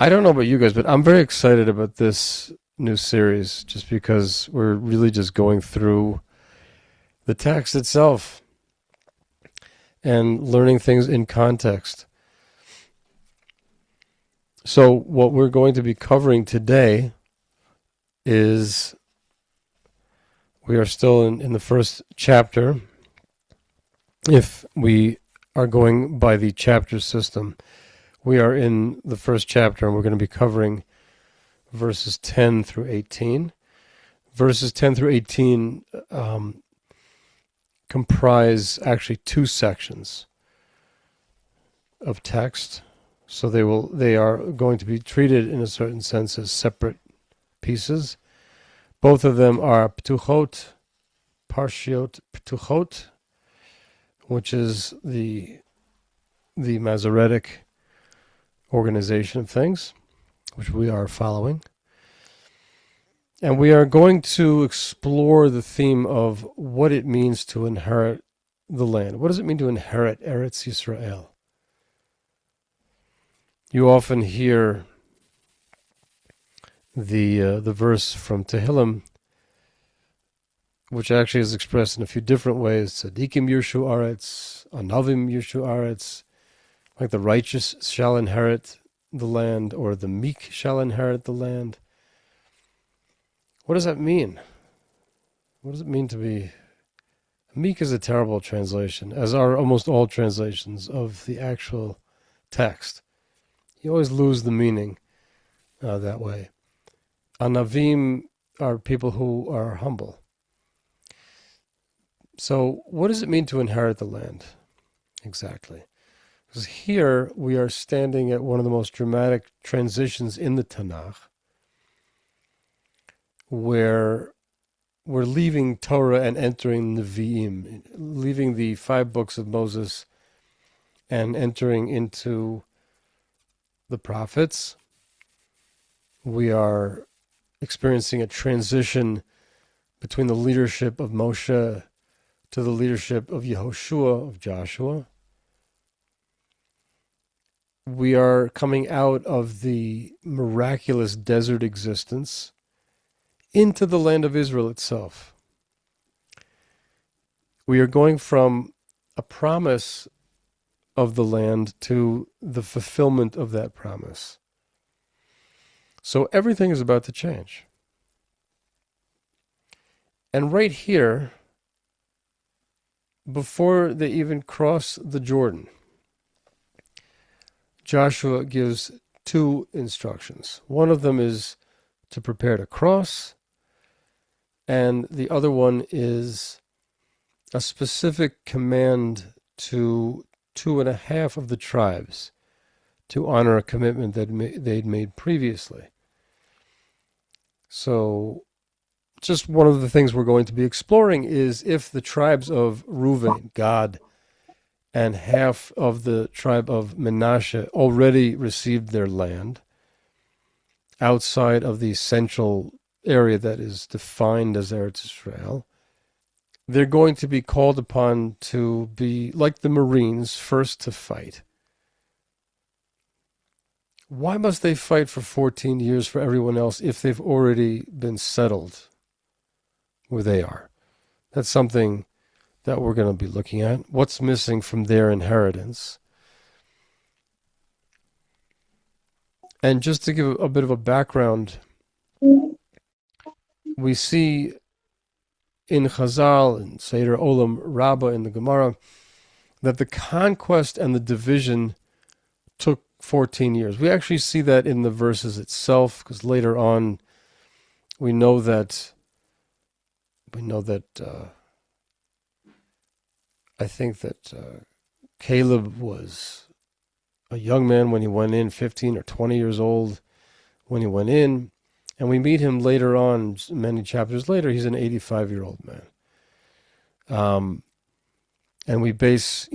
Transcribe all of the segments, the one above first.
I don't know about you guys, but I'm very excited about this new series just because we're really just going through the text itself and learning things in context. So, what we're going to be covering today is we are still in the first chapter, if we are going by the chapter system. We are in the first chapter, and we're going to be covering verses 10 through 18. Verses 10 through 18 comprise actually two sections of text. So they are going to be treated in a certain sense as separate pieces. Both of them are ptuchot, parshiot ptuchot, which is the Masoretic organization of things, which we are following. And we are going to explore the theme of what it means to inherit the land. What does it mean to inherit Eretz Yisrael? You often hear the verse from Tehillim, which actually is expressed in a few different ways. Tzadikim yirshu aretz, anavim yirshu aretz, like the righteous shall inherit the land, or the meek shall inherit the land. What does that mean? What does it mean to be meek? Is a terrible translation, as are almost all translations of the actual text. You always lose the meaning that way. Anavim are people who are humble. So what does it mean to inherit the land? Exactly. Because here we are standing at one of the most dramatic transitions in the Tanakh, where we're leaving Torah and entering Nevi'im, leaving the 5 books of Moses and entering into the prophets. We are experiencing a transition between the leadership of Moshe to the leadership of Yehoshua, of Joshua. We are coming out of the miraculous desert existence into the land of Israel itself. We are going from a promise of the land to the fulfillment of that promise. So everything is about to change. And right here, before they even cross the Jordan, Joshua gives 2 instructions. One of them is to prepare to cross, and the other one is a specific command to 2.5 of the tribes to honor a commitment that they'd made previously. So just one of the things we're going to be exploring is if the tribes of Reuven, Gad, and half of the tribe of Menashe already received their land outside of the central area that is defined as Eretz Israel, they're going to be called upon to be, like the Marines, first to fight. Why must they fight for 14 years for everyone else if they've already been settled where they are? That's something that we're going to be looking at. What's missing from their inheritance? And just to give a bit of a background, we see in Chazal, in Seder Olam Rabbah, in the Gemara, that the conquest and the division took 14 years. We actually see that in the verses itself, because later on we know that I think that Caleb was a young man when he went in, 15 or 20 years old when he went in, and we meet him later on, many chapters later, he's an 85-year-old man. And we based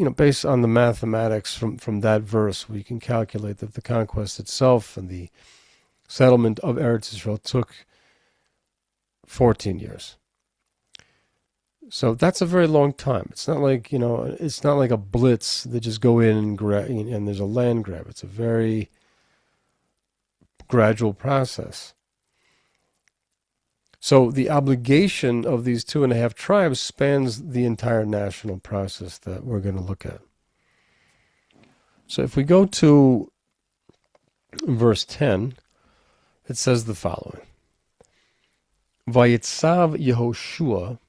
on the mathematics from that verse, we can calculate that the conquest itself and the settlement of Eretz Israel took 14 years. So that's a very long time. It's not like, it's not like a blitz that just go in and grab, and there's a land grab. It's a very gradual process. So the obligation of these 2.5 tribes spans the entire national process that we're going to look at. So if we go to verse 10, it says the following. Vayitzav Yehoshua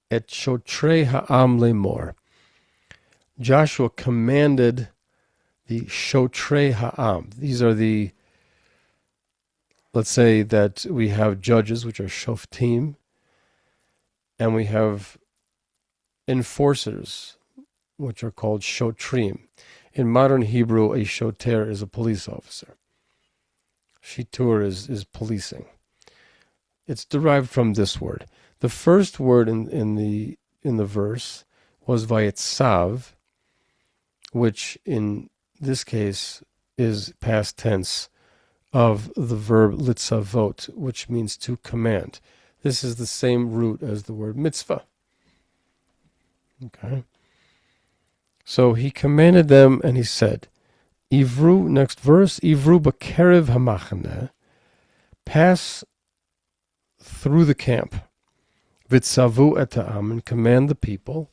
et shotrei ha'am lemor. Joshua commanded the shotrei ha'am. These are the, let's say that we have judges, which are shoftim, and we have enforcers, which are called shotrim. In modern Hebrew, a shoter is a police officer. Shitur is policing. It's derived from this word. The first word in the verse was vayetzav, which in this case is past tense of the verb litzavot, which means to command. This is the same root as the word mitzvah. Okay. So he commanded them, and he said, Ivru, next verse, Ivru b'kerev hamachaneh, pass through the camp, vitzavu et ha'am, and command the people,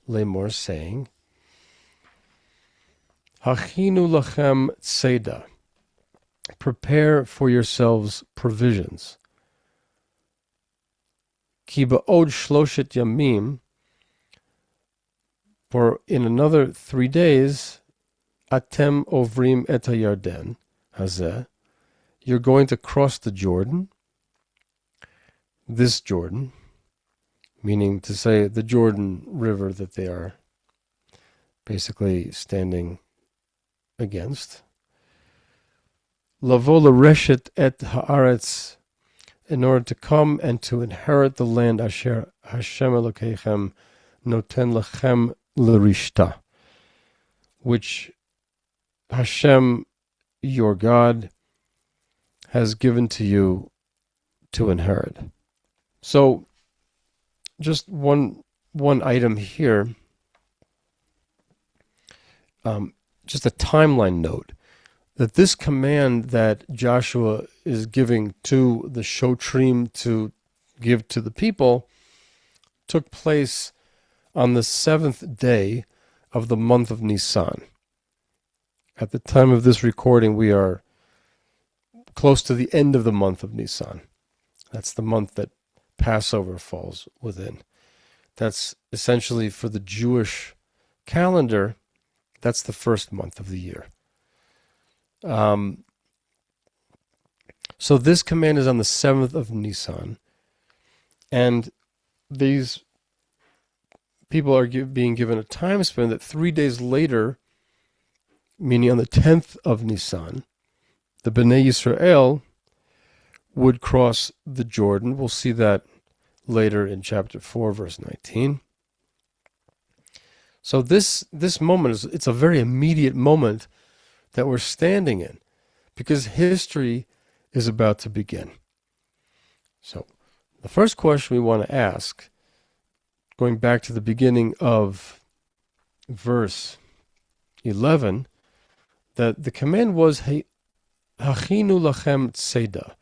lemor, saying, Hachinu lachem tzeda, prepare for yourselves provisions. Ki ba'od shloshet yamim, for in another 3 days, atem ovrim et hayarden hazeh, you're going to cross the Jordan, this Jordan, meaning to say the Jordan River that they are basically standing against. Lavo l'reshet et haaretz, in order to come and to inherit the land asher Hashem Elokeichem noten lechem l'rishta, which Hashem, your God, has given to you to inherit. So, just one item here, just a timeline note, that this command that Joshua is giving to the Shotrim to give to the people took place on the 7th day of the month of Nisan. At the time of this recording, we are close to the end of the month of Nisan. That's the month that Passover falls within. That's essentially, for the Jewish calendar, that's the first month of the year. So this command is on the 7th of Nisan, and these people are being given a time span that 3 days later, meaning on the 10th of Nisan, the B'nai Yisrael would cross the Jordan. We'll see that later in chapter 4, verse 19. So this moment, it's a very immediate moment that we're standing in, because history is about to begin. So the first question we want to ask, going back to the beginning of verse 11, that the command was, Hachinu lachem tzeda,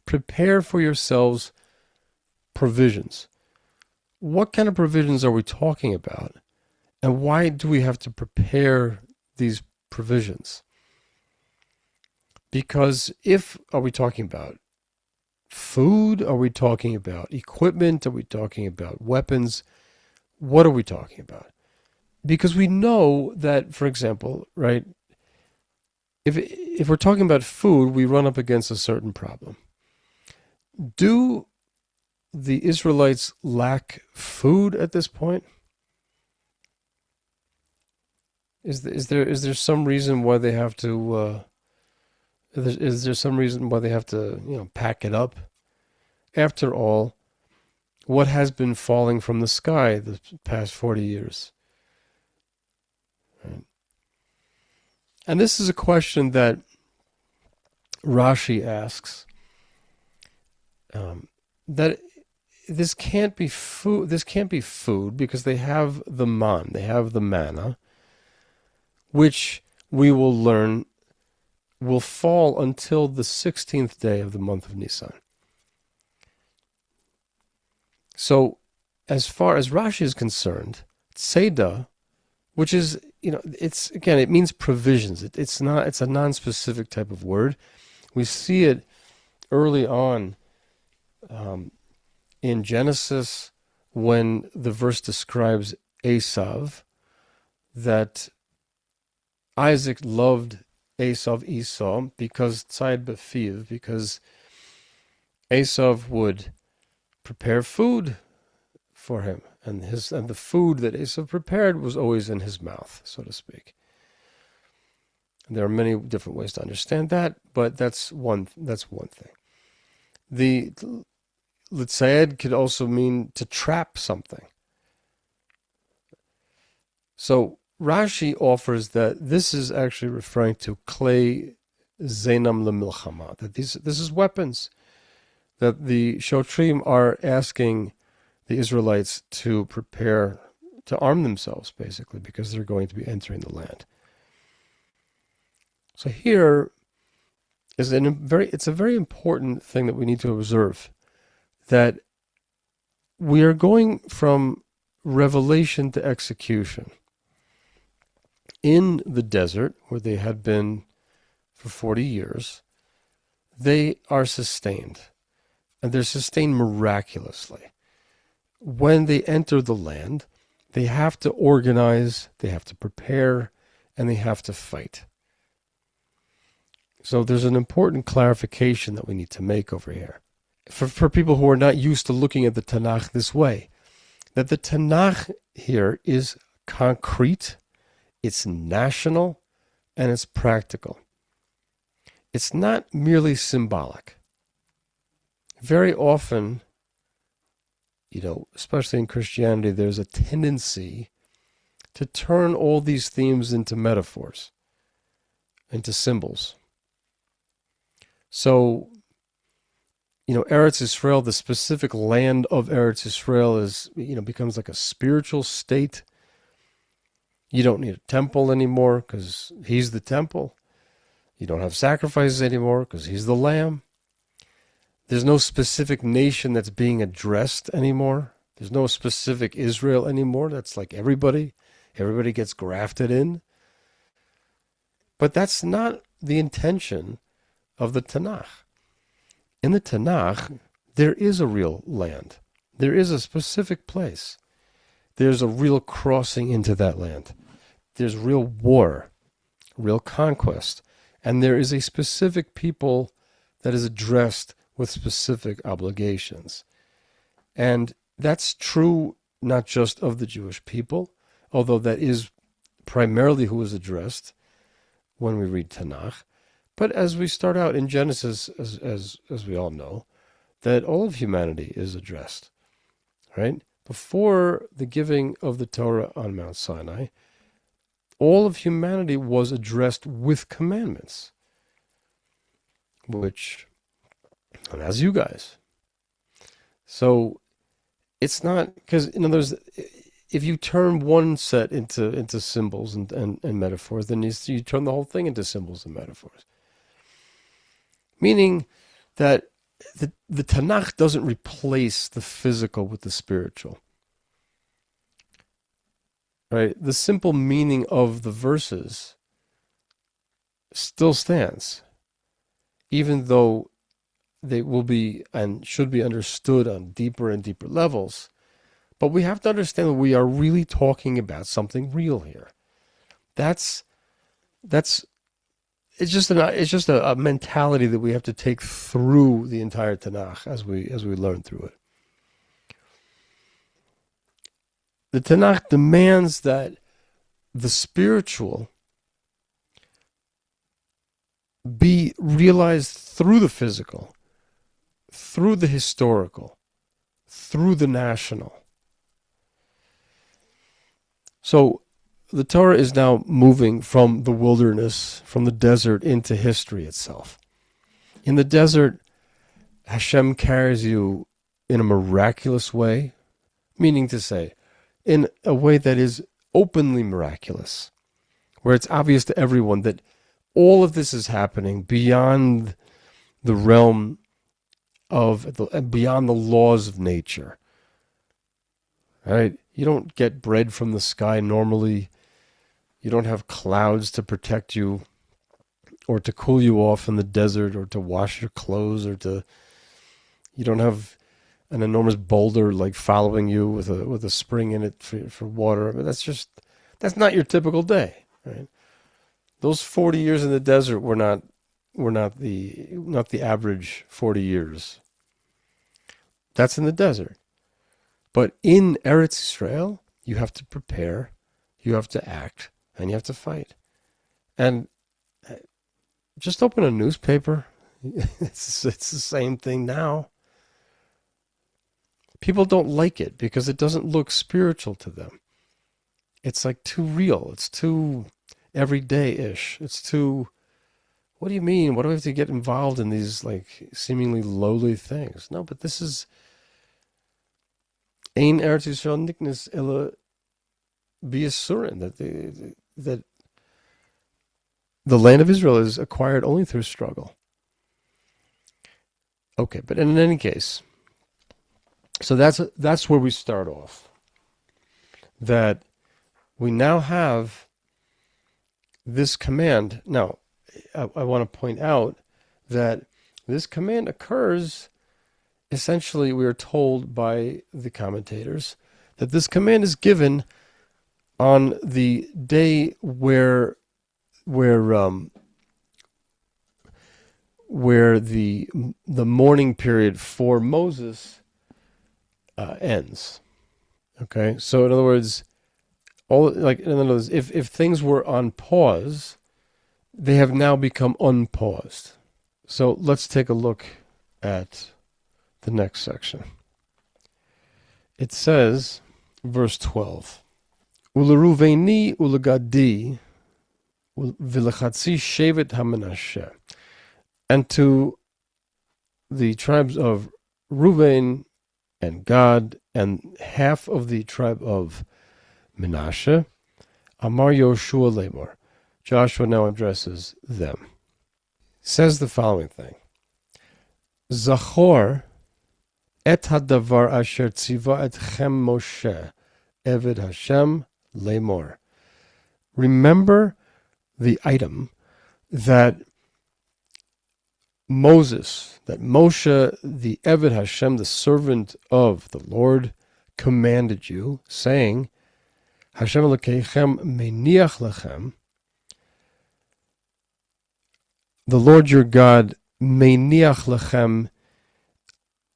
prepare for yourselves provisions. What kind of provisions are we talking about? And why do we have to prepare these provisions? Because are we talking about food? Are we talking about equipment? Are we talking about weapons? What are we talking about? Because we know that, for example, right, if we're talking about food, we run up against a certain problem. Do the Israelites lack food at this point? Is there some reason why they have to? Is there some reason why they have to, pack it up? After all, what has been falling from the sky the past 40 years? Right. And this is a question that Rashi asks. That this can't be food. This can't be food because they have the man, they have the manna, which we will learn will fall until the 16th day of the month of Nisan. So, as far as Rashi is concerned, Tzeda, which is, it's, again, it means provisions. It's a non-specific type of word. We see it early on in Genesis when the verse describes Esav, that Isaac loved Esau because Tzad B'fiv, because Esav would prepare food for him, and the food that Esau prepared was always in his mouth, so to speak. And there are many different ways to understand that, but that's one thing. The Litzayed could also mean to trap something. So Rashi offers that this is actually referring to Klei Zenam Lemilchama, that this is weapons, that the Shotrim are asking the Israelites to prepare to arm themselves, basically, because they're going to be entering the land. So here is it's a very important thing that we need to observe, that we are going from revelation to execution. In the desert, where they had been for 40 years, they are sustained, and they're sustained miraculously. When they enter the land, they have to organize, they have to prepare, and they have to fight. So there's an important clarification that we need to make over here. For people who are not used to looking at the Tanakh this way, that the Tanakh here is concrete, it's national, and it's practical. It's not merely symbolic. Very often, especially in Christianity, there's a tendency to turn all these themes into metaphors, into symbols. So, Eretz Yisrael, the specific land of Eretz Yisrael is, becomes like a spiritual state. You don't need a temple anymore because he's the temple. You don't have sacrifices anymore because he's the lamb. There's no specific nation that's being addressed anymore. There's no specific Israel anymore. That's like everybody. Everybody gets grafted in. But that's not the intention of the Tanakh. In the Tanakh, there is a real land. There is a specific place. There's a real crossing into that land. There's real war, real conquest. And there is a specific people that is addressed with specific obligations. And that's true not just of the Jewish people, although that is primarily who is addressed when we read Tanakh. But as we start out in Genesis, as we all know, that all of humanity is addressed, right? Before the giving of the Torah on Mount Sinai, all of humanity was addressed with commandments, which, and as you guys. So it's not, because, there's, if you turn one set into symbols and metaphors, then you turn the whole thing into symbols and metaphors. Meaning that the Tanakh doesn't replace the physical with the spiritual. Right? The simple meaning of the verses still stands, even though they will be and should be understood on deeper and deeper levels. But we have to understand that we are really talking about something real here. It's just a mentality that we have to take through the entire Tanakh as we learn through it. The Tanakh demands that the spiritual be realized through the physical, through the historical, through the national. So the Torah is now moving from the wilderness, from the desert, into history itself. In the desert, Hashem carries you in a miraculous way, meaning to say, in a way that is openly miraculous, where it's obvious to everyone that all of this is happening beyond the realm of beyond the laws of nature. Right? You don't get bread from the sky normally. You don't have clouds to protect you or to cool you off in the desert or to wash your clothes you don't have an enormous boulder like following you with a spring in it for water. I mean, that's not your typical day, right? Those 40 years in the desert were not the average 40 years. That's in the desert. But in Eretz Israel, you have to prepare, you have to act, and you have to fight. And just open a newspaper. It's the same thing now. People don't like it because it doesn't look spiritual to them. It's like too real. It's too everyday-ish. It's too, what do you mean? What do I have to get involved in these like seemingly lowly things? No, but this is Ein Eretz Yisrael Niknis Ela B'Yisurin, that the land of Israel is acquired only through struggle. Okay, but in any case, so that's where we start off. That we now have this command. Now, I want to point out that this command occurs, essentially, we are told by the commentators, that this command is given on the day where the mourning period for Moses ends. Okay, so in other words, if things were on pause, they have now become unpaused. So let's take a look at the next section. It says, verse 12, Uleruveni ulegadi vilechatzi shevet hamanashe, and to the tribes of Reuven and Gad and half of the tribe of Menashe, Amar Yoshua Lemor. Joshua now addresses them. Says the following thing: Zachor et hadavar asher tziva etchem Moshe, Eved Hashem Lemor. Remember the item that Moshe, the Eved Hashem, the servant of the Lord, commanded you, saying, Hashem Elokeichem meniach lechem, the Lord your God, meniach lechem.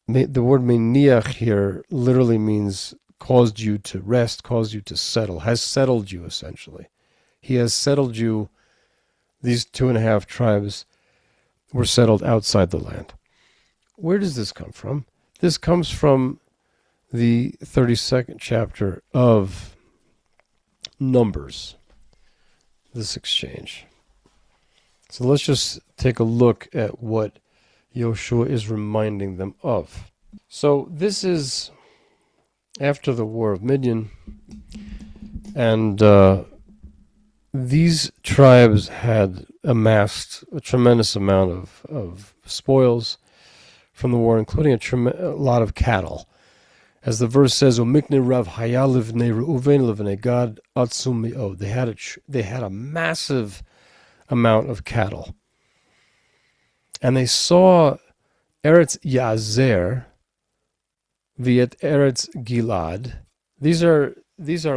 The word meniach here literally means caused you to rest, caused you to settle, has settled you essentially. He has settled you. These 2.5 tribes were settled outside the land. Where does this come from? This comes from the 32nd chapter of Numbers, this exchange. So let's just take a look at what Yoshua is reminding them of. So this is after the war of Midian, and these tribes had amassed a tremendous amount of spoils from the war, including a lot of cattle. As the verse says, "Umikne Rav Haya livnei Reuven livnei Gad atzum mi'od." They had a massive amount of cattle, and they saw Eretz Yazer viet Eretz Gilad. These are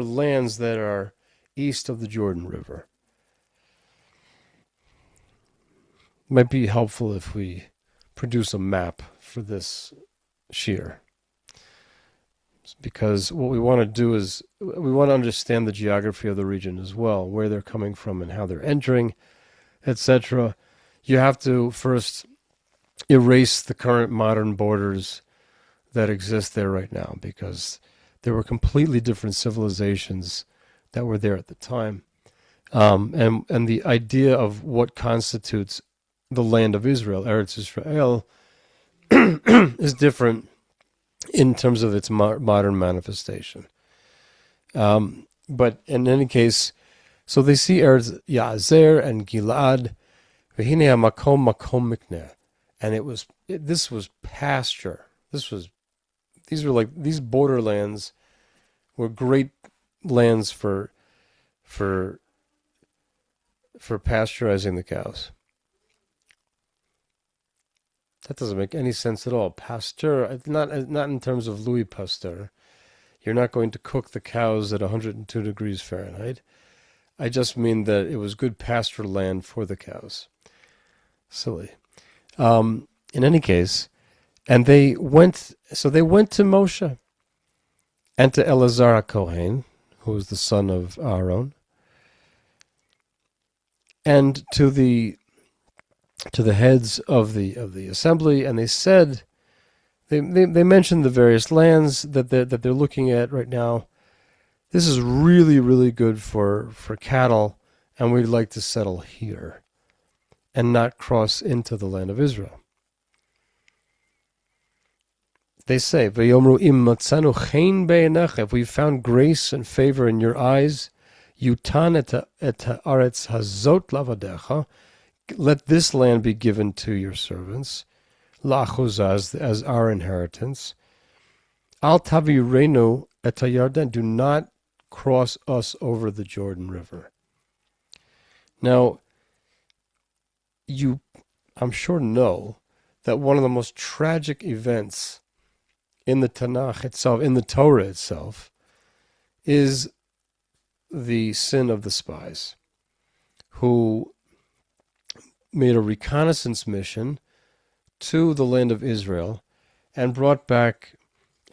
lands that are east of the Jordan River. Might be helpful if we produce a map for this shiur, because what we want to do is we want to understand the geography of the region as well, where they're coming from and how they're entering, etc. You have to first erase the current modern borders that exist there right now, because there were completely different civilizations that were there at the time. And the idea of what constitutes the land of Israel, Eretz Israel, is different in terms of its modern manifestation. But in any case, so they see Eretz Yazer and Gilad, V'hinei hamakom makom mikneh. And this was pasture. These borderlands were great lands for pasteurizing the cows. That doesn't make any sense at all. Pasteur, not in terms of Louis Pasteur. You're not going to cook the cows at 102 degrees Fahrenheit. I just mean that it was good pasture land for the cows. Silly. In any case, and they went to Moshe and to Eleazar HaKohen, who was the son of Aaron, and to the heads of the assembly, and they said, they mentioned the various lands that they're looking at right now. This is really, really good for cattle, and we'd like to settle here and not cross into the land of Israel. They say, "V'yomru im matzanu chen be'enecha." If we've found grace and favor in your eyes, yutan et haaretz hazot lavadecha. Let this land be given to your servants, la'achuzah, as our inheritance. Al tavirenu et hayarden. Do not cross us over the Jordan River. Now, you, I'm sure, know that one of the most tragic events in the Tanakh itself, in the Torah itself, is the sin of the spies, who made a reconnaissance mission to the land of Israel and brought back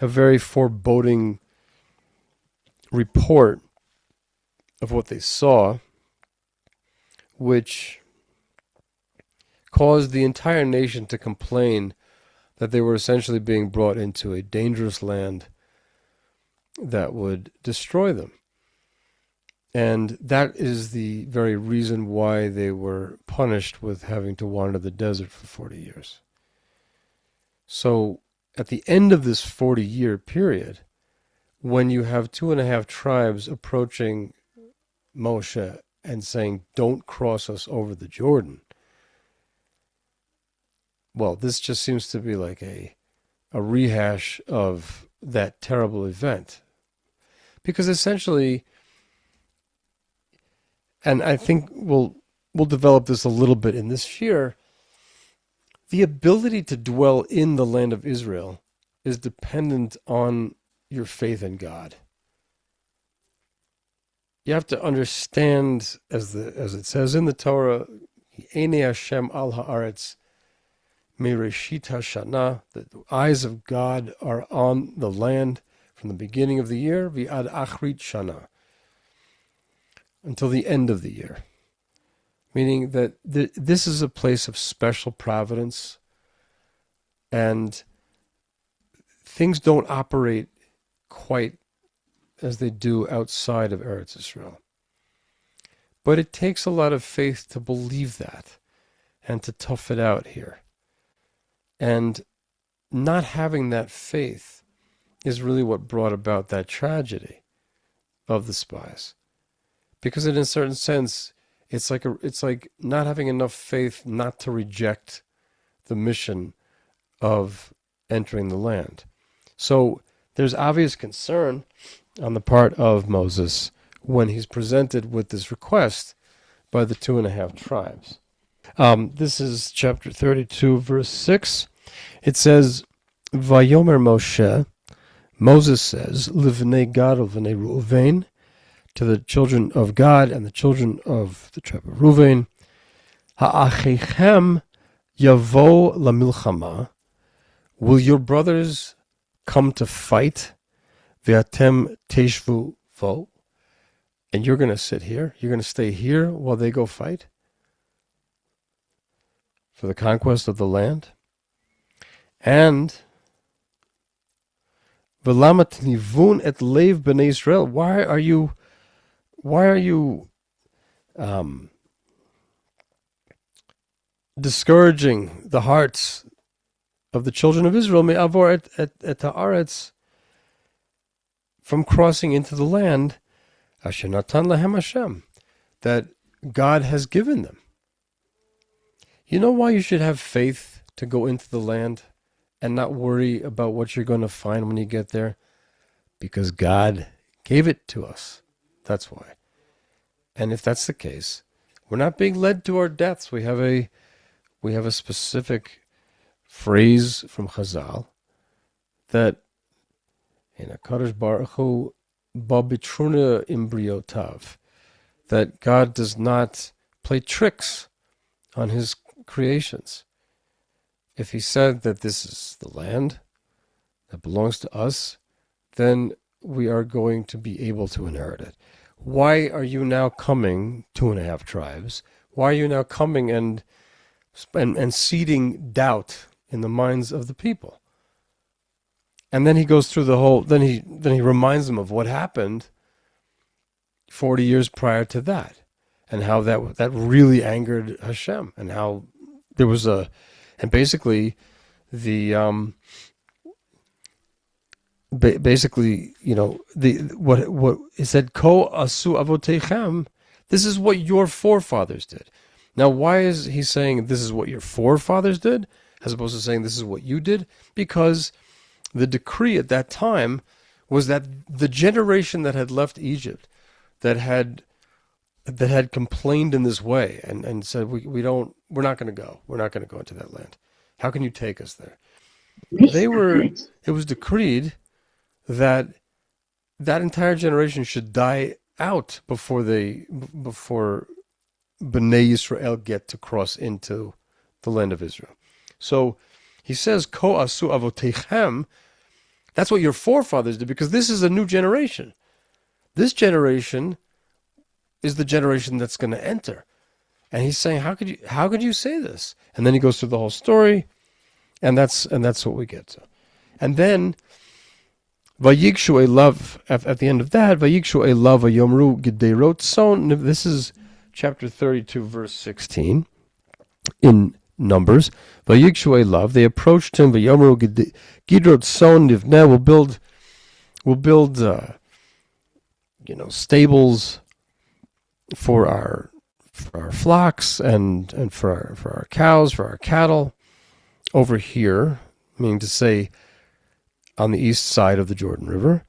a very foreboding report of what they saw, which caused the entire nation to complain that they were essentially being brought into a dangerous land that would destroy them. And that is the very reason why they were punished with having to wander the desert for 40 years. So at the end of this 40-year period, when you have 2.5 tribes approaching Moshe and saying, "Don't cross us over the Jordan," well, this just seems to be like a rehash of that terrible event. Because essentially, and I think we'll develop this a little bit in this year, the ability to dwell in the land of Israel is dependent on your faith in God. You have to understand, as it says in the Torah, "Einei Hashem al haaretz mereshit hashana," that the eyes of God are on the land from the beginning of the year, v'ad achrit shana, until the end of the year. Meaning that this is a place of special providence, and things don't operate quite as they do outside of Eretz Israel. But it takes a lot of faith to believe that and to tough it out here. And not having that faith is really what brought about that tragedy of the spies. Because in a certain sense, it's like not having enough faith not to reject the mission of entering the land. So there's obvious concern on the part of Moses when he's presented with this request by the 2.5 tribes. This is chapter 32, verse 6. It says, "Vayomer Moshe," Moses says, "Livnei Gad u'vnei Reuven," to the children of God and the children of the tribe of Reuven, "Ha'achechem yavo lamilchama," will your brothers come to fight? Ve'atem teshvu vo, and you're going to sit here? You're going to stay here while they go fight for the conquest of the land? And v'lama tnivun et leiv b'nei Israel, why are you discouraging the hearts of the children of Israel, me'avor et haaretz, from crossing into the land, asher natan lahem Hashem, that God has given them? You know why you should have faith to go into the land and not worry about what you're going to find when you get there? Because God gave it to us. That's why. And if that's the case, we're not being led to our deaths. We have a specific phrase from Chazal that in HaKadosh Baruch Hu Babitruna Imbriotav, that God does not play tricks on his creations. If he said that this is the land that belongs to us, then we are going to be able to inherit it. Why are you now coming, 2.5 tribes? Why are you now coming and seeding doubt in the minds of the people? And then he goes through the whole, then he reminds them of what happened 40 years prior to that, and how that really angered Hashem, and how there was and basically the basically, what it said, Ko asu avotechem, this is what your forefathers did. Now, why is he saying this is what your forefathers did, as opposed to saying this is what you did? Because the decree at that time was that the generation that had left Egypt, that had complained in this way and said, we're not going to go into that land. How can you take us there? It was decreed that entire generation should die out before B'nai Yisrael get to cross into the land of Israel. So he says, Ko asu avotechem, that's what your forefathers did, because this is a new generation. This generation is the generation that's going to enter. And he's saying, how could you say this? And then he goes through the whole story, and that's what we get to. And then Vayigshu Elav, at the end of that, Vayigshu Elav Vayomru Gederot Son. This is chapter 32, verse 16 in Numbers. Vayigshu Elav, they approached him, Vayomru Gederot Son Nivneh, we'll build stables for our flocks and for our cows, for our cattle over here, meaning to say on the east side of the Jordan River,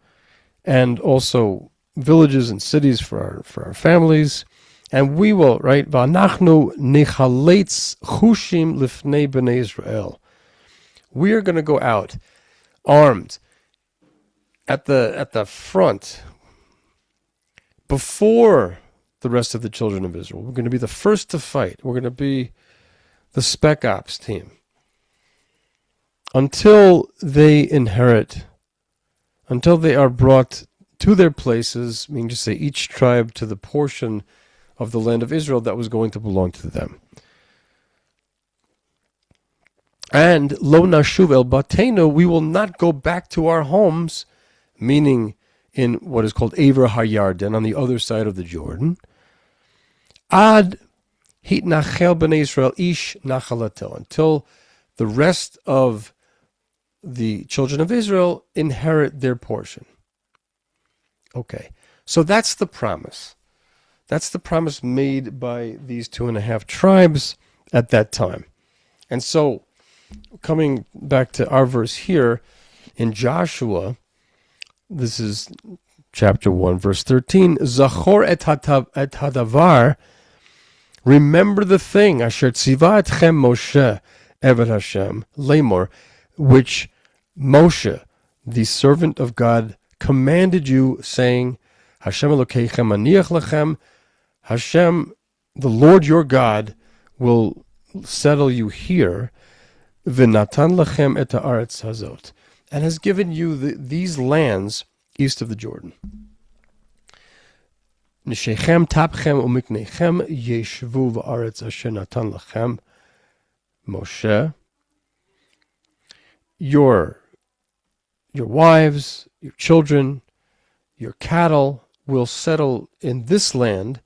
and also villages and cities for our families. And we will, right? V'anachnu nichaletz chushim lifnei b'nei Israel. We are going to go out armed at the front before the rest of the children of Israel. We're going to be the first to fight. We're going to be the spec ops team until they inherit, until they are brought to their places, meaning to say each tribe to the portion of the land of Israel that was going to belong to them. And lo nashuv el batenu, we will not go back to our homes, meaning in what is called Aver HaYarden, on the other side of the Jordan. Ad hitnachel b'nei Israel ish nachalatel, until the rest of the children of Israel inherit their portion. Okay, so that's the promise. That's the promise made by these 2.5 tribes at that time. And so, coming back to our verse here, in Joshua, this is chapter 1, verse 13, Zachor et hadavar, remember the thing, asher tziva etchem Moshe, Eved Hashem, lemor, which Moshe, the servant of God, commanded you, saying, Hashem Elokeichem aniach lechem, Hashem, the Lord your God, will settle you here, v'natan lechem et haaretz hazot, and has given you these lands east of the Jordan. Nishechem tapchem umiknechem yeshvu v'aretz asher natan lechem, Moshe, your wives, your children, your cattle will settle in this land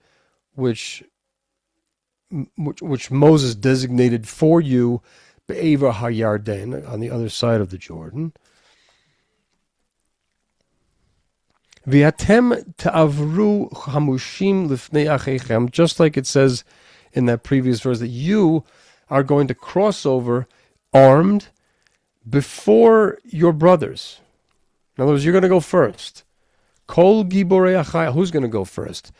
which Moses designated for you, Be'eva HaYarden, on the other side of the Jordan. V'atem ta'avru hamushim lifnei achechem, just like it says in that previous verse, that you are going to cross over armed before your brothers. In other words, you're going to go first. Kol Giborei HaChayil. Who's going to go first?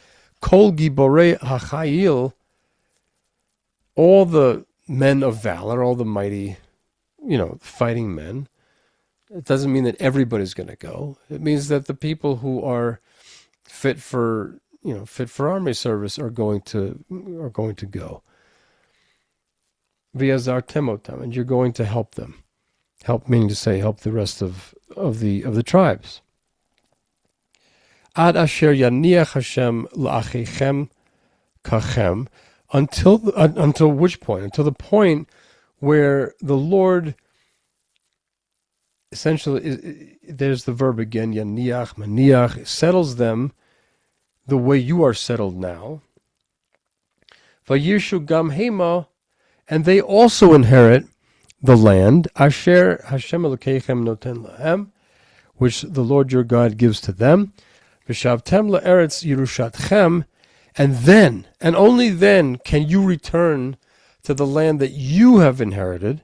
Kol Giborei HaChayil. All the men of valor, all the mighty, fighting men. It doesn't mean that everybody's going to go. It means that the people who are fit for army service are going to go. V'yazartem otam, and you're going to help them. Help meaning to say help the rest of the tribes. Ad asher yaniach Hashem la'achichem kachem, until which point? Until the point where the Lord, essentially, there's the verb again, yaniach, maniach, settles them the way you are settled now. Vayirshu gam hema, and they also inherit the land, asher Hashem Elokeichem noten lahem, which the Lord your God gives to them. V'shavtem la'eretz Yerushatchem, and then, and only then, can you return to the land that you have inherited.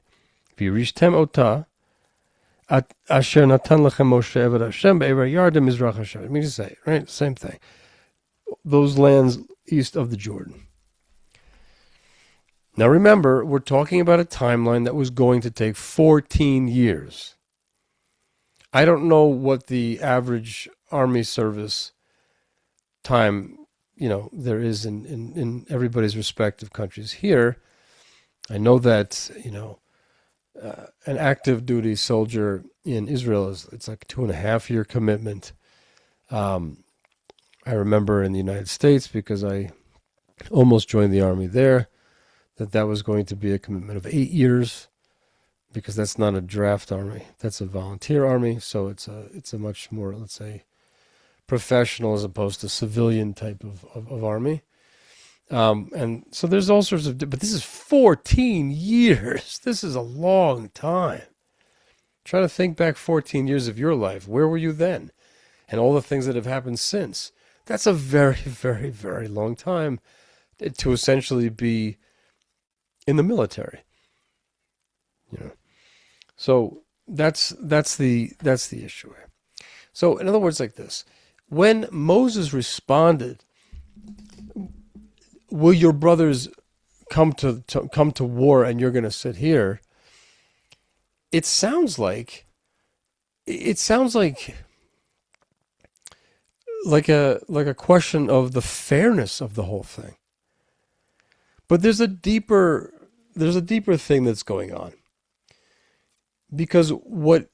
V'yirishtem otah, asher natan lachem Moshe eved Hashem be'ever yardim mizrach Hashem. Let me just say, right? Same thing. Those lands east of the Jordan. Now remember, we're talking about a timeline that was going to take 14 years. I don't know what the average army service time, there is in everybody's respective countries. Here, I know that, an active duty soldier in Israel it's like a 2.5-year commitment. I remember in the United States, because I almost joined the army there, that was going to be a commitment of 8 years, because that's not a draft army, that's a volunteer army. So it's a much more, let's say, professional as opposed to civilian type of army. And so there's all sorts of, but this is 14 years. This is a long time. Try to think back 14 years of your life. Where were you then? And all the things that have happened since. That's a very, very, very long time to essentially be in the military. So that's the issue here. So in other words, like this, when Moses responded, will your brothers come to war and you're going to sit here? It sounds like a question of the fairness of the whole thing. But there's a deeper thing that's going on. Because what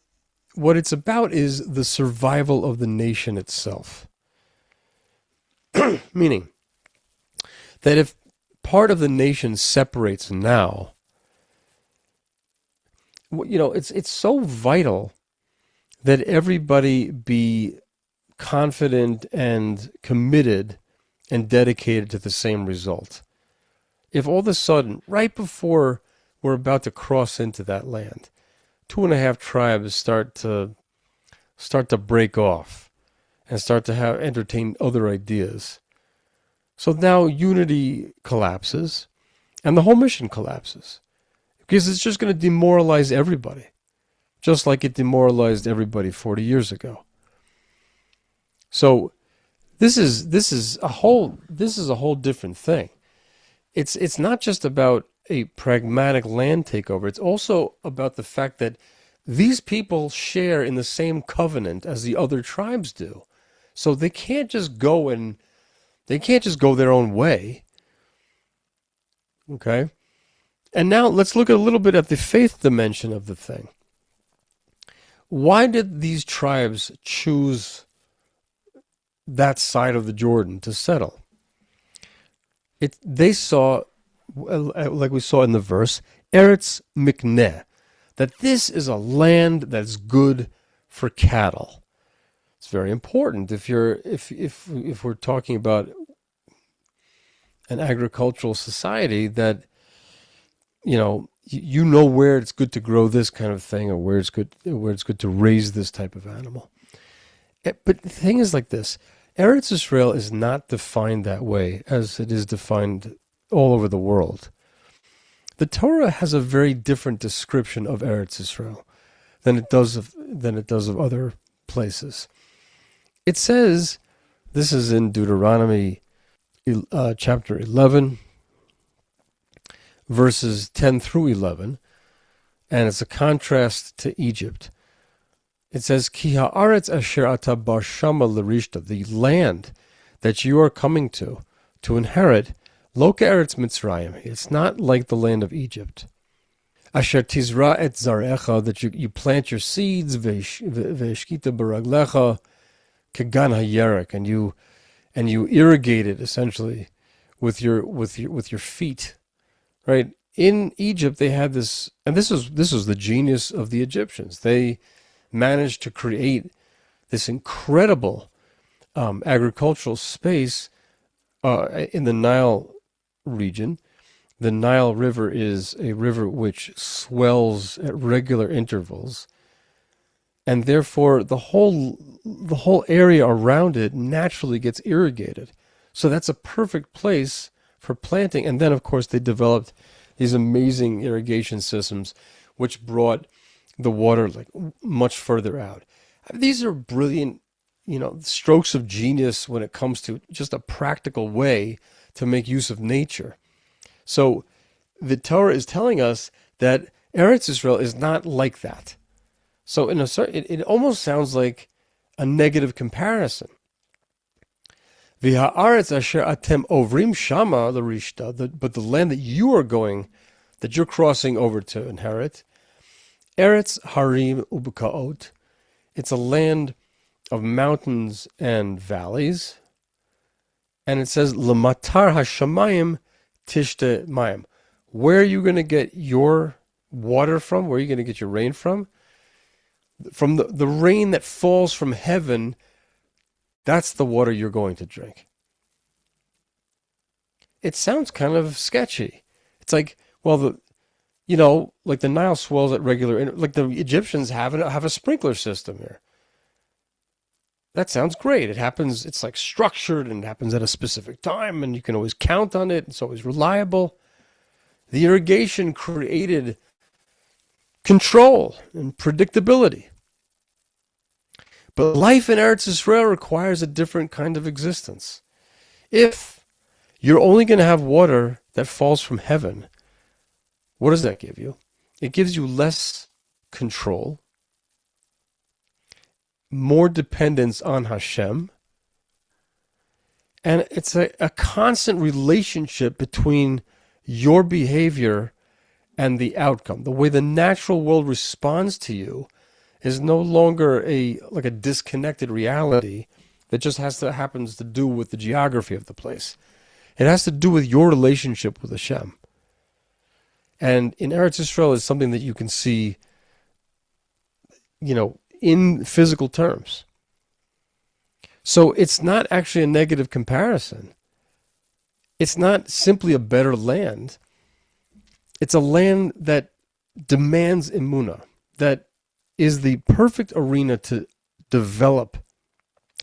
it's about is the survival of the nation itself. Meaning that if part of the nation separates now, it's so vital that everybody be confident and committed and dedicated to the same result. If all of a sudden, right before we're about to cross into that land, 2.5 tribes start to break off and start to entertain other ideas. So now unity collapses and the whole mission collapses, because it's just going to demoralize everybody, just like it demoralized everybody 40 years ago. So this is a whole different thing. It's not just about a pragmatic land takeover. It's also about the fact that these people share in the same covenant as the other tribes do. So they can't just go their own way. Okay? And now let's look a little bit at the faith dimension of the thing. Why did these tribes choose that side of the Jordan to settle? They saw, like we saw in the verse, Eretz Mikneh, that this is a land that's good for cattle. It's very important if we're talking about an agricultural society, that you know where it's good to grow this kind of thing, or where it's good to raise this type of animal. But the thing is like this. Eretz Israel is not defined that way as it is defined all over the world. the Torah has a very different description of Eretz Israel than it does of other places. It says, this is in Deuteronomy chapter 11, verses 10 through 11, and it's a contrast to Egypt. It says, Ki ha'aretz asher ata bar shama l'rishta, the land that you are coming to inherit, lo ke'eretz Mitzrayim. It's not like the land of Egypt. Asher tizra et zarecha, that you plant your seeds, ve'eshkita baraglecha, kegan hayerek, and you irrigate it essentially with your feet, right? In Egypt, they had this, and this was the genius of the Egyptians. They managed to create this incredible agricultural space in the Nile region. The Nile River is a river which swells at regular intervals, and therefore the whole area around it naturally gets irrigated. So that's a perfect place for planting. And then, of course, they developed these amazing irrigation systems, which brought the water like much further out. These are brilliant, strokes of genius when it comes to just a practical way to make use of nature. So the Torah is telling us that Eretz Israel is not like that. So in it almost sounds like a negative comparison. V'ha'aretz asher atem ovrim shama l'rishta, but the land that you're crossing over to inherit, Eretz harim ubekaot, it's a land of mountains and valleys, and it says l'matar hashamayim tishte mayim. Where are you going to get your water from? Where are you going to get your rain from? From the rain that falls from heaven. That's the water you're going to drink. It sounds kind of sketchy. It's like, well, like the Nile swells at regular, like the Egyptians have a sprinkler system here. That sounds great. It happens, it's like structured and it happens at a specific time and you can always count on it. It's always reliable. The irrigation created control and predictability. But life in Eretz Israel requires a different kind of existence. If you're only going to have water that falls from heaven, what does that give you? It gives you less control, more dependence on Hashem, and it's a constant relationship between your behavior and the outcome. The way the natural world responds to you is no longer a disconnected reality that just happens to do with the geography of the place. It has to do with your relationship with Hashem. And in Eretz Israel is something that you can see, in physical terms. So it's not actually a negative comparison. It's not simply a better land. It's a land that demands emunah, that is the perfect arena to develop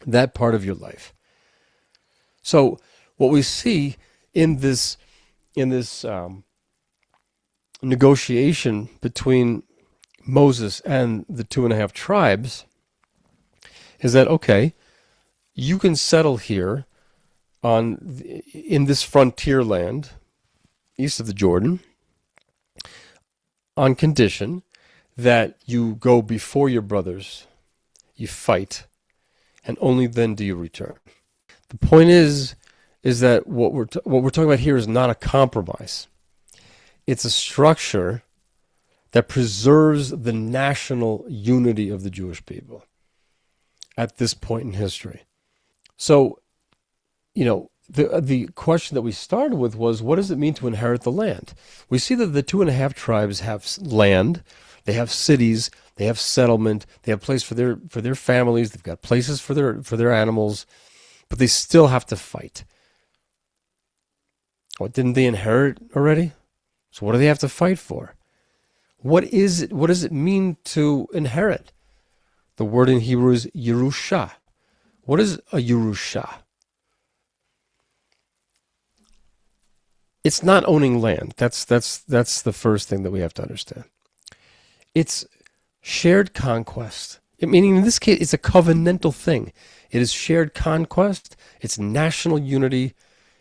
that part of your life. So what we see in this negotiation between Moses and the 2.5 tribes is that, okay, you can settle here in this frontier land east of the Jordan on condition that you go before your brothers, you fight, and only then do you return. The point is that what we're talking about here is not a compromise. It's a structure that preserves the national unity of the Jewish people at this point in history. So, the question that we started with was, what does it mean to inherit the land? We see that the 2.5 tribes have land, they have cities, they have settlement, they have place for their families, they've got places for their animals, but they still have to fight. What, didn't they inherit already? So what do they have to fight for? What is it? What does it mean to inherit? The word in Hebrew is Yerusha. What is a Yerusha? It's not owning land. That's the first thing that we have to understand. It's shared conquest. Meaning in this case, it's a covenantal thing. It is shared conquest. It's national unity.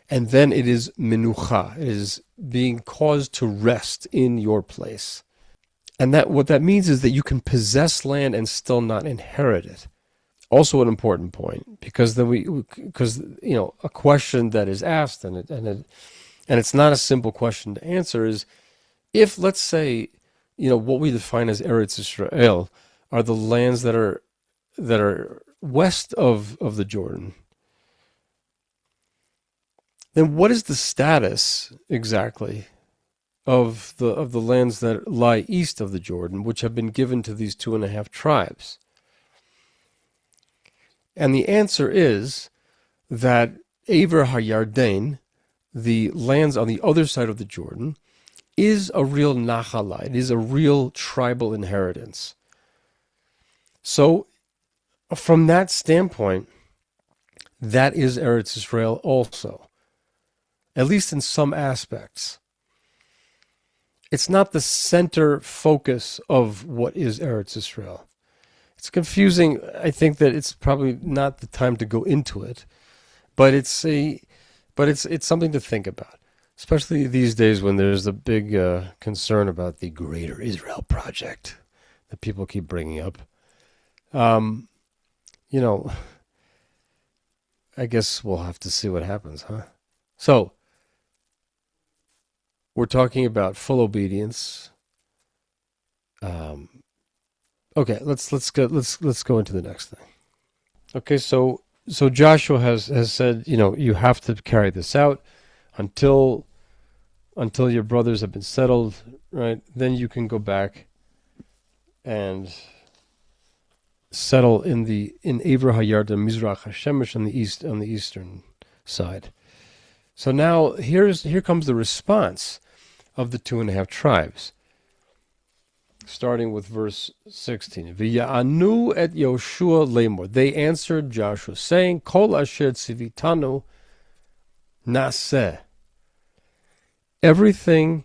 And then it is menucha. It is being caused to rest in your place. And that what that means is that you can possess land and still not inherit it. Also an important point, because a question that is asked and it's not a simple question to answer is, if, let's say, what we define as Eretz Israel are the lands that are west of the Jordan, then what is the status exactly of the lands that lie east of the Jordan, which have been given to these 2.5 tribes? And the answer is that Aver HaYarden, the lands on the other side of the Jordan, is a real nachala. It is a real tribal inheritance. So, from that standpoint, that is Eretz Israel also, at least in some aspects. It's not the center focus of what is Eretz Israel. It's confusing. I think that it's probably not the time to go into it, but it's something to think about, especially these days when there's a big concern about the Greater Israel Project that people keep bringing up. I guess we'll have to see what happens, huh? So, we're talking about full obedience. Okay, let's go into the next thing. Okay, so Joshua has said, you have to carry this out until your brothers have been settled, right? Then you can go back and settle in Aver HaYarden Mizrach HaShemesh on the eastern side. So now here comes the response of the 2.5 tribes, starting with verse 16. V'ya'anu et Yoshua lemor. They answered Joshua, saying, Kol asher tzivitanu naseh. Everything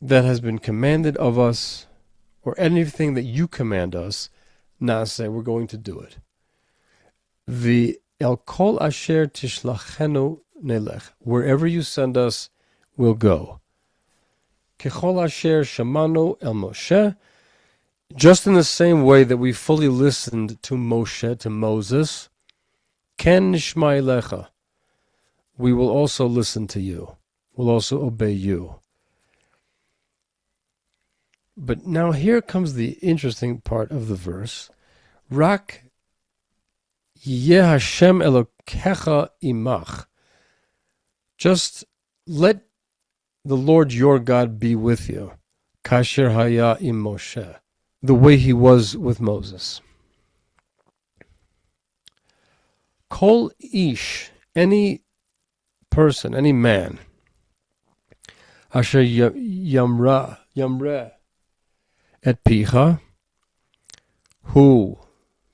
that has been commanded of us, or anything that you command us, naseh, we're going to do it. El kol asher tishlachenu nelech. Wherever you send us, we'll go. Kechol asher shamanu el Moshe. Just in the same way that we fully listened to Moshe, to Moses, ken nishma elecha. We will also listen to you. We'll also obey you. But now here comes the interesting part of the verse. Rak yeh Hashem Elokecha imach. Just let the Lord your God be with you. Kasher haya im Moshe. The way he was with Moses. Kol ish, any person, any man, asher yamreh et picha, who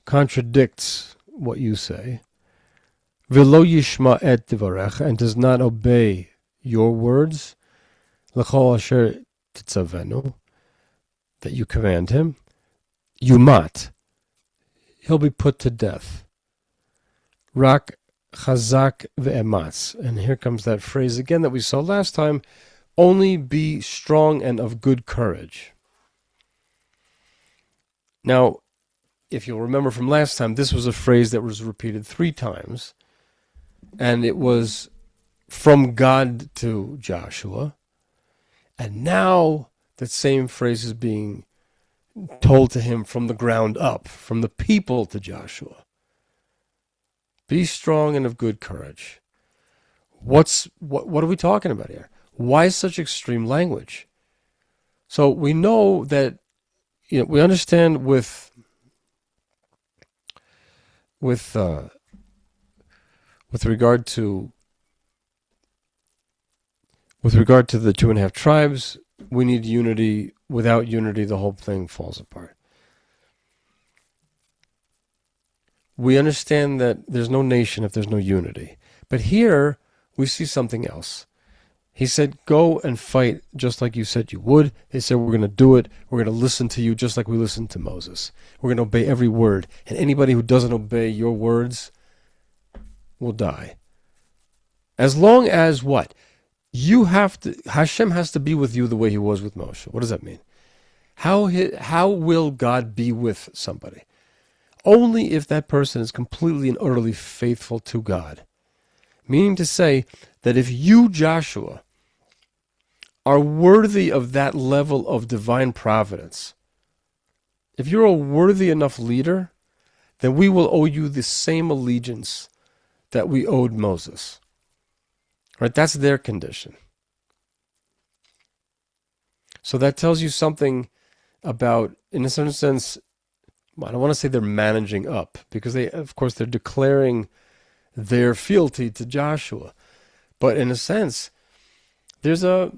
contradicts what you say, v'lo yishma et divarecha, and does not obey your words, l'chol asher titzavenu, that you command him, yumat, he'll be put to death. Rak chazak ve'ematz, and here comes that phrase again that we saw last time, only be strong and of good courage. Now, if you'll remember from last time, this was a phrase that was repeated 3 times, and it was from God to Joshua, and now that same phrase is being told to him from the ground up, from the people to Joshua. Be strong and of good courage. What are we talking about here? Why such extreme language? So we know that, we understand with regard to the 2.5 tribes, we need unity. Without unity, the whole thing falls apart. We understand that there's no nation if there's no unity. But here, we see something else. He said, go and fight just like you said you would. They said, we're going to do it. We're going to listen to you just like we listened to Moses. We're going to obey every word. And anybody who doesn't obey your words will die. As long as what? Hashem has to be with you the way he was with Moshe. What does that mean? How will God be with somebody? Only if that person is completely and utterly faithful to God. Meaning to say that if you, Joshua, are worthy of that level of divine providence, if you're a worthy enough leader, then we will owe you the same allegiance that we owed Moses. Right? That's their condition. So that tells you something about, in a certain sense, I don't want to say they're managing up, because they're declaring their fealty to Joshua. But in a sense, there's a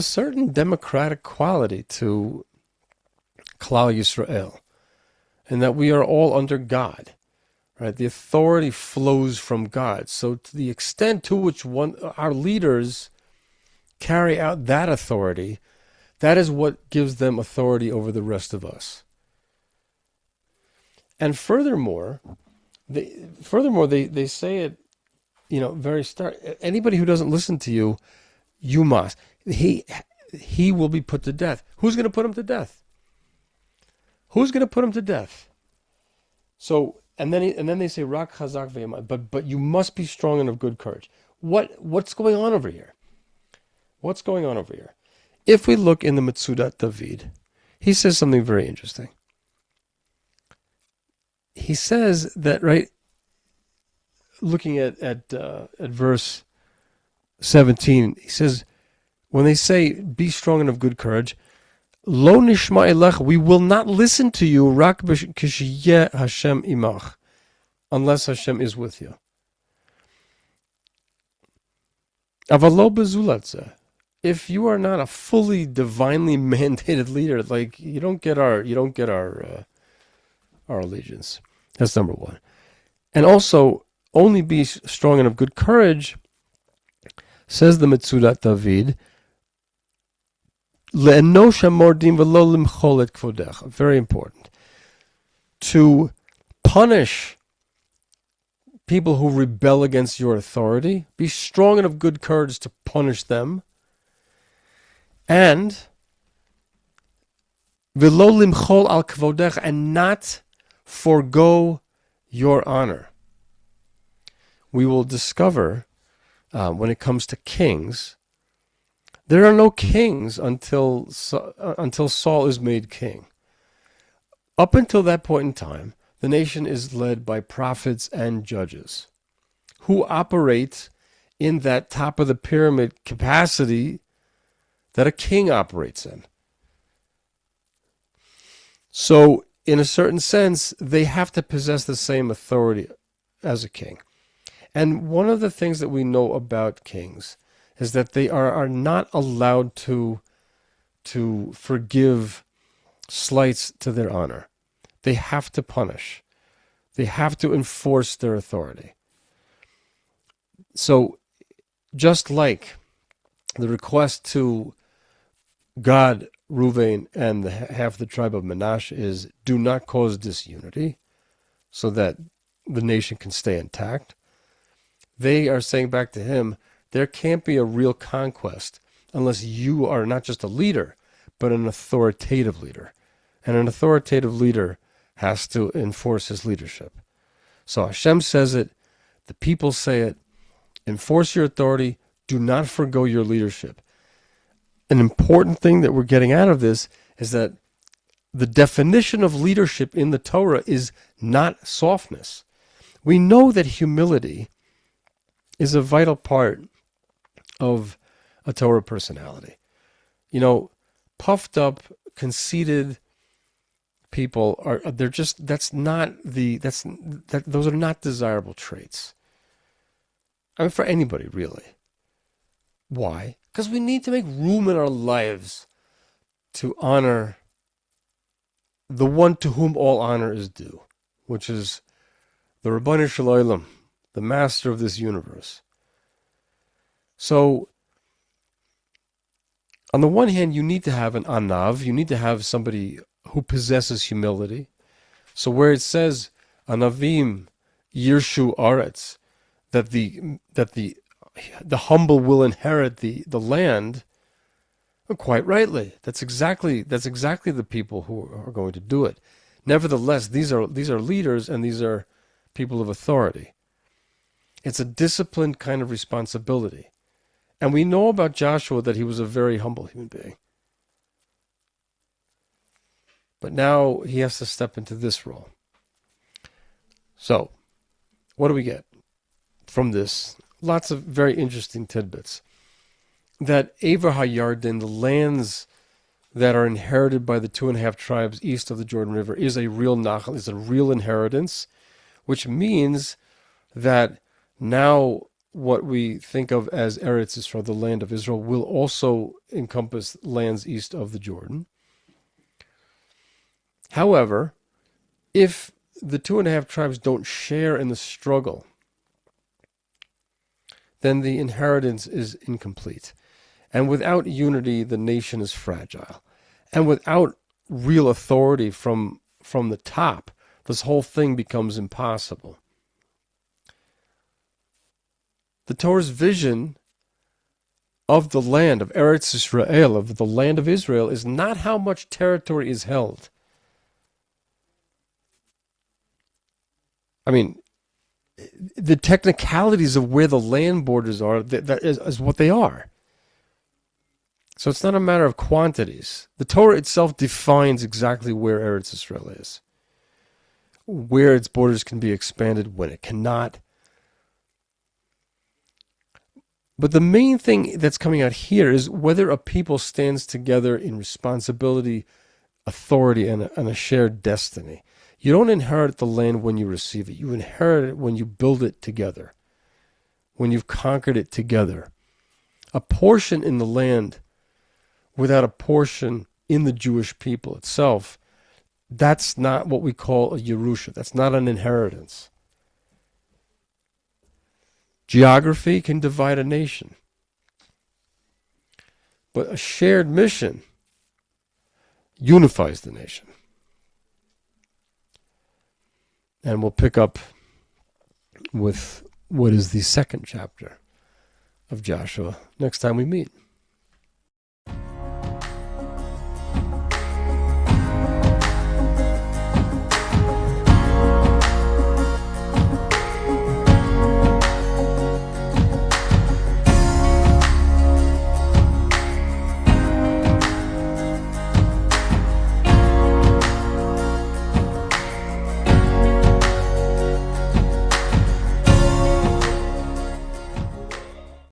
certain democratic quality to Klal Yisrael, and that we are all under God, right? The authority flows from God. So to the extent to which our leaders carry out that authority, that is what gives them authority over the rest of us. And furthermore, they say it, very start. Anybody who doesn't listen to you, you must. He will be put to death. Who's going to put him to death? Who's going to put him to death? So, and then they say, Rak Chazak ve'eman, but you must be strong and of good courage. What's going on over here? What's going on over here? If we look in the Metzudat David, he says something very interesting. He says that, right, looking at verse 17, he says, when they say, be strong and of good courage, Lo nishma elech, we will not listen to you, rak k'shiyeh Hashem imach, unless Hashem is with you. Aval lo bezulat. If you are not a fully divinely mandated leader, like you don't get our allegiance. That's number one. And also, only be strong and of good courage, says the Metzudat David, very important. To punish people who rebel against your authority, be strong and of good courage to punish them, and and not forgo your honor. We will discover when it comes to kings, there are no kings until Saul is made king. Up until that point in time, the nation is led by prophets and judges who operate in that top of the pyramid capacity that a king operates in. So, in a certain sense, they have to possess the same authority as a king. And one of the things that we know about kings is that they are not allowed to forgive slights to their honor. They have to punish. They have to enforce their authority. So, just like the request to God, Reuven, and half the tribe of Manasseh is, do not cause disunity, so that the nation can stay intact. They are saying back to him, there can't be a real conquest unless you are not just a leader, but an authoritative leader. And an authoritative leader has to enforce his leadership. So Hashem says it, the people say it, enforce your authority, do not forgo your leadership. An important thing that we're getting out of this is that the definition of leadership in the Torah is not softness. We know that humility is a vital part of a Torah personality. Puffed up, conceited people those are not desirable traits. I mean, for anybody, really. Why? Because we need to make room in our lives to honor the one to whom all honor is due, which is the Ribono Shel Olam, the master of this universe. So On the one hand, you need to have an anav, you need to have somebody who possesses humility. So where it says anavim yirshu aretz, that the humble will inherit the land, well, quite rightly, that's exactly the people who are going to do it. Nevertheless, these are leaders and these are people of authority. It's a disciplined kind of responsibility. And we know about Joshua that he was a very humble human being. But now he has to step into this role. So, what do we get from this? Lots of very interesting tidbits. That Ever HaYarden, the lands that are inherited by the 2.5 tribes east of the Jordan River, is a real nachal, is a real inheritance, which means that now what we think of as Eretz Yisrael, the land of Israel, will also encompass lands east of the Jordan. However, if the 2.5 tribes don't share in the struggle, then the inheritance is incomplete. And without unity, the nation is fragile. And without real authority from the top, this whole thing becomes impossible. The Torah's vision of the land, of Eretz Yisrael, of the land of Israel, is not how much territory is held. I mean, the technicalities of where the land borders are, that is what they are. So it's not a matter of quantities. The Torah itself defines exactly where Eretz Yisrael is, where its borders can be expanded, when it cannot. But the main thing that's coming out here is whether a people stands together in responsibility, authority, and a shared destiny. You don't inherit the land when you receive it. You inherit it when you build it together, when you've conquered it together. A portion in the land without a portion in the Jewish people itself, that's not what we call a Yerusha. That's not an inheritance. Geography can divide a nation, but a shared mission unifies the nation. And we'll pick up with what is the second chapter of Joshua next time we meet.